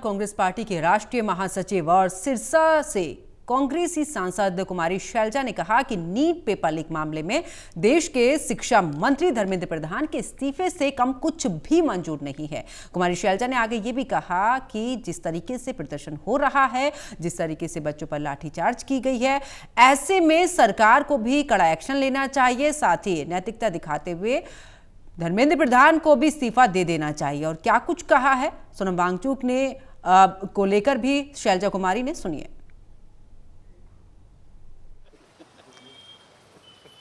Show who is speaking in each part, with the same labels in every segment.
Speaker 1: Congress party के राष्ट्रीय महासचिव और सिरसा से कांग्रेसी सांसद कुमारी शैलजा ने कहा कि नीट पेपर लीक मामले में देश के शिक्षा मंत्री धर्मेंद्र प्रधान के इस्तीफे से कम कुछ भी मंजूर नहीं है। कुमारी शैलजा ने आगे ये भी कहा कि जिस तरीके से प्रदर्शन हो रहा है, जिस तरीके से बच्चों पर लाठीचार्ज की गई है, ऐसे में सरकार को भी कड़ा एक्शन लेना चाहिए। साथ ही नैतिकता दिखाते हुए धर्मेंद्र प्रधान को भी इस्तीफा दे देना चाहिए। और क्या कुछ कहा है सोनम वांगचुक ने को लेकर भी शैलजा कुमारी ने, सुनिए।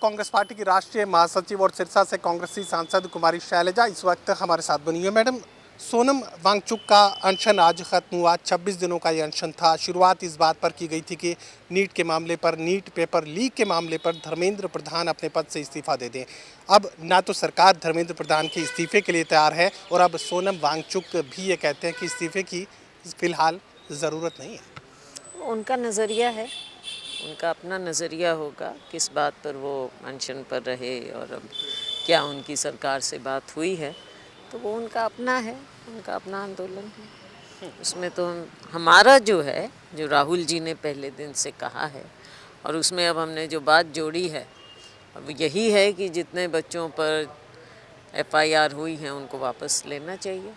Speaker 2: कांग्रेस पार्टी की राष्ट्रीय महासचिव और सिरसा से कांग्रेसी सांसद कुमारी शैलजा इस वक्त हमारे साथ बनी है। मैडम, सोनम वांगचुक का अनशन आज खत्म हुआ। 26 दिनों का ये अनशन था। शुरुआत इस बात पर की गई थी कि नीट के मामले पर, नीट पेपर लीक के मामले पर धर्मेंद्र प्रधान अपने पद से इस्तीफा दे दें। अब ना तो सरकार धर्मेंद्र प्रधान के इस्तीफे के लिए तैयार है और अब सोनम वांगचुक भी ये कहते हैं कि इस्तीफे की फिलहाल ज़रूरत नहीं है।
Speaker 3: उनका नज़रिया है, उनका अपना नज़रिया होगा किस बात पर वो अनशन पर रहे और अब क्या उनकी सरकार से बात हुई है, तो वो उनका अपना है, उनका अपना आंदोलन है। उसमें तो हमारा जो है, जो राहुल जी ने पहले दिन से कहा है और उसमें अब हमने जो बात जोड़ी है अब यही है कि जितने बच्चों पर FIR हुई हैं उनको वापस लेना चाहिए।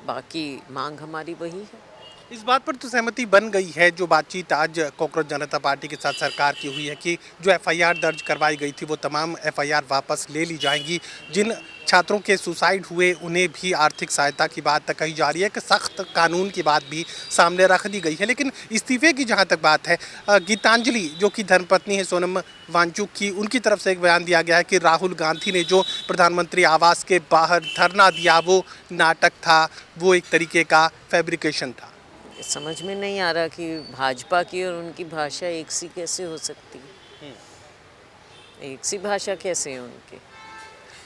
Speaker 3: बाकी मांग हमारी वही है।
Speaker 2: इस बात पर तो सहमति बन गई है, जो बातचीत आज कांग्रेस जनता पार्टी के साथ सरकार की हुई है, कि जो FIR दर्ज करवाई गई थी वो तमाम FIR वापस ले ली जाएंगी। जिन छात्रों के सुसाइड हुए उन्हें भी आर्थिक सहायता की बात कही जा रही है, कि सख्त कानून की बात भी सामने रख दी गई है। लेकिन इस्तीफे की जहाँ तक बात है, गीतांजलि जो कि धर्मपत्नी है सोनम वांगचुक की, उनकी तरफ से एक बयान दिया गया है कि राहुल गांधी ने जो प्रधानमंत्री आवास के बाहर धरना दिया वो नाटक था, वो एक तरीके का फैब्रिकेशन था।
Speaker 3: समझ में नहीं आ रहा कि भाजपा की और उनकी भाषा एक सी कैसे हो सकती है। एक सी भाषा कैसे है उनकी।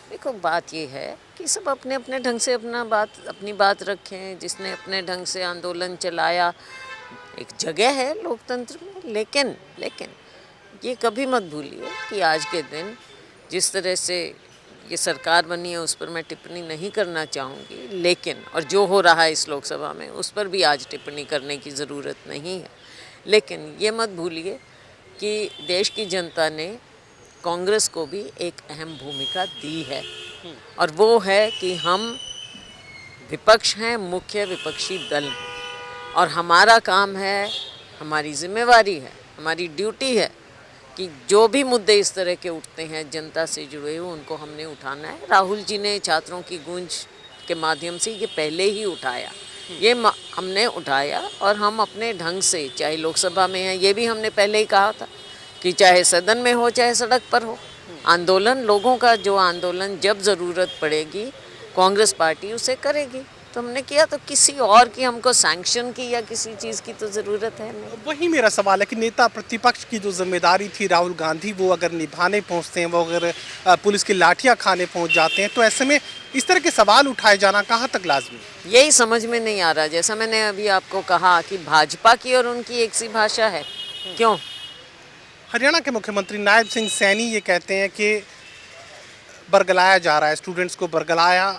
Speaker 3: देखो, बात ये है कि सब अपने अपने ढंग से अपनी बात रखें। जिसने अपने ढंग से आंदोलन चलाया, एक जगह है लोकतंत्र में। लेकिन ये कभी मत भूलिए कि आज के दिन जिस तरह से ये सरकार बनी है उस पर मैं टिप्पणी नहीं करना चाहूँगी, लेकिन और जो हो रहा है इस लोकसभा में उस पर भी आज टिप्पणी करने की ज़रूरत नहीं है। लेकिन ये मत भूलिए कि देश की जनता ने कांग्रेस को भी एक अहम भूमिका दी है और वो है कि हम विपक्ष हैं, मुख्य विपक्षी दल, और हमारा काम है, हमारी जिम्मेवारी है, हमारी ड्यूटी है कि जो भी मुद्दे इस तरह के उठते हैं जनता से जुड़े हुए, उनको हमने उठाना है। राहुल जी ने छात्रों की गूंज के माध्यम से ये पहले ही उठाया, ये हमने उठाया और हम अपने ढंग से, चाहे लोकसभा में है, ये भी हमने पहले ही कहा था कि चाहे सदन में हो चाहे सड़क पर हो, आंदोलन, लोगों का जो आंदोलन जब ज़रूरत पड़ेगी कांग्रेस पार्टी उसे करेगी। तो हमने किया, तो किसी और की हमको सैंक्शन की या किसी चीज़ की तो ज़रूरत है नहीं।
Speaker 2: वही मेरा सवाल है कि नेता प्रतिपक्ष की जो जिम्मेदारी थी राहुल गांधी, वो अगर निभाने पहुंचते हैं, वो अगर पुलिस की लाठियां खाने पहुंच जाते हैं, तो ऐसे में इस तरह के सवाल उठाए जाना कहाँ तक लाजमी?
Speaker 3: यही समझ में नहीं आ रहा। जैसा मैंने अभी आपको कहा कि भाजपा की और उनकी एक सी भाषा है। क्यों?
Speaker 2: हरियाणा के मुख्यमंत्री नायब सिंह सैनी ये कहते हैं कि बरगलाया जा रहा है, स्टूडेंट्स को बरगलाया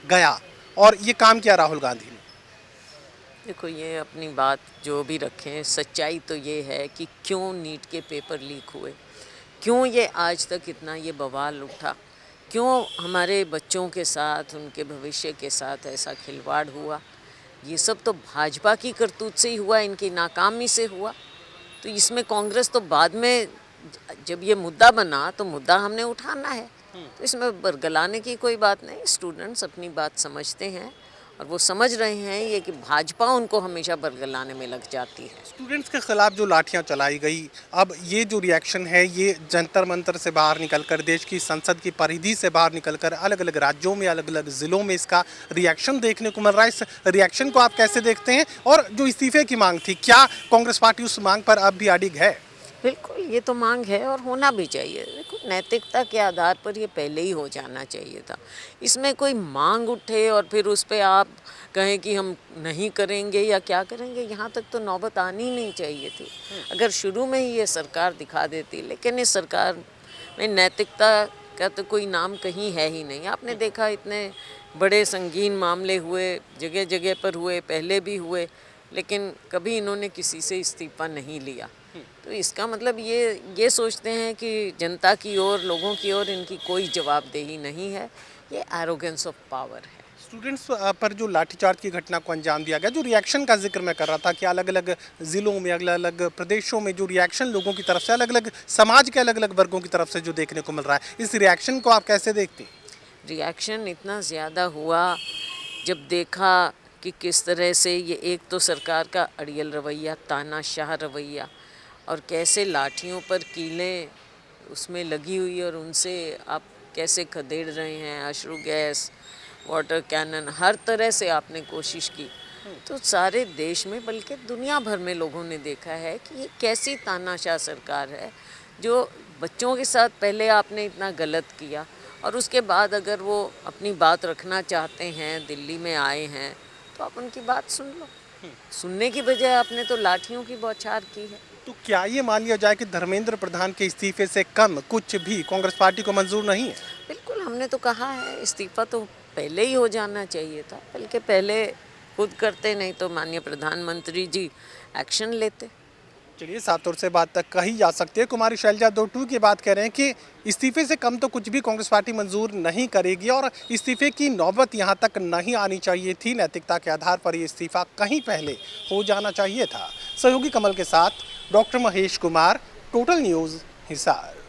Speaker 2: गया, और ये काम किया राहुल गांधी ने।
Speaker 3: देखो, ये अपनी बात जो भी रखें, सच्चाई तो ये है कि क्यों नीट के पेपर लीक हुए, क्यों ये आज तक इतना ये बवाल उठा, क्यों हमारे बच्चों के साथ, उनके भविष्य के साथ ऐसा खिलवाड़ हुआ। ये सब तो भाजपा की करतूत से ही हुआ, इनकी नाकामी से हुआ। तो इसमें कांग्रेस तो बाद में, जब ये मुद्दा बना तो मुद्दा हमने उठाना है, तो इसमें बरगलाने की कोई बात नहीं। स्टूडेंट्स अपनी बात समझते हैं और वो समझ रहे हैं ये कि भाजपा उनको हमेशा बरगलाने में लग जाती है।
Speaker 2: स्टूडेंट्स के खिलाफ जो लाठियां चलाई गई, अब ये जो रिएक्शन है, ये जंतर मंतर से बाहर निकलकर, देश की संसद की परिधि से बाहर निकलकर अलग अलग राज्यों में, अलग अलग ज़िलों में इसका रिएक्शन देखने को मिल रहा है। इस रिएक्शन को आप कैसे देखते हैं? और जो इस्तीफे की मांग थी, क्या कांग्रेस पार्टी उस मांग पर अब भी अडिग है?
Speaker 3: बिल्कुल, ये तो मांग है और होना भी चाहिए। देखो, नैतिकता के आधार पर ये पहले ही हो जाना चाहिए था। इसमें कोई मांग उठे और फिर उस पर आप कहें कि हम नहीं करेंगे या क्या करेंगे, यहाँ तक तो नौबत आनी नहीं चाहिए थी। अगर शुरू में ही ये सरकार दिखा देती, लेकिन इस सरकार में नैतिकता का तो कोई नाम कहीं है ही नहीं। आपने देखा, इतने बड़े संगीन मामले हुए, जगह जगह पर हुए, पहले भी हुए, लेकिन कभी इन्होंने किसी से इस्तीफा नहीं लिया। तो इसका मतलब ये सोचते हैं कि जनता की ओर, लोगों की ओर इनकी कोई जवाबदेही नहीं है। ये एरोगेंस ऑफ पावर है।
Speaker 2: स्टूडेंट्स पर जो लाठीचार्ज की घटना को अंजाम दिया गया, जो रिएक्शन का जिक्र मैं कर रहा था कि अलग अलग जिलों में, अलग अलग प्रदेशों में जो रिएक्शन लोगों की तरफ से, अलग अलग समाज के अलग अलग वर्गों की तरफ से जो देखने को मिल रहा है, इस रिएक्शन को आप कैसे देखते हैं?
Speaker 3: रिएक्शन इतना ज़्यादा हुआ जब देखा कि किस तरह से ये एक तो सरकार का अड़ियल रवैया, तानाशाह रवैया, और कैसे लाठियों पर कीलें उसमें लगी हुई और उनसे आप कैसे खदेड़ रहे हैं, अश्रु गैस, वाटर कैनन, हर तरह से आपने कोशिश की। तो सारे देश में बल्कि दुनिया भर में लोगों ने देखा है कि ये कैसी तानाशाह सरकार है, जो बच्चों के साथ पहले आपने इतना गलत किया और उसके बाद अगर वो अपनी बात रखना चाहते हैं, दिल्ली में आए हैं, तो आप उनकी बात सुन लो। सुनने की बजाय आपने तो लाठियों की बौछार की है।
Speaker 2: तो क्या ये मान लिया जाए कि धर्मेंद्र प्रधान के इस्तीफे से कम कुछ भी कांग्रेस पार्टी को मंजूर नहीं है?
Speaker 3: बिल्कुल, हमने तो कहा है इस्तीफा तो पहले ही हो जाना चाहिए था, बल्कि पहले खुद करते, नहीं तो माननीय प्रधानमंत्री जी एक्शन लेते।
Speaker 2: चलिए, साफ तौर से बात तक कही जा सकती है। कुमारी शैलजा दोटू की बात कह रहे हैं कि इस्तीफे से कम तो कुछ भी कांग्रेस पार्टी मंजूर नहीं करेगी और इस्तीफे की नौबत यहां तक नहीं आनी चाहिए थी। नैतिकता के आधार पर ये इस्तीफा कहीं पहले हो जाना चाहिए था। सहयोगी कमल के साथ doctor Mahesh Kumar, total news, Hisar.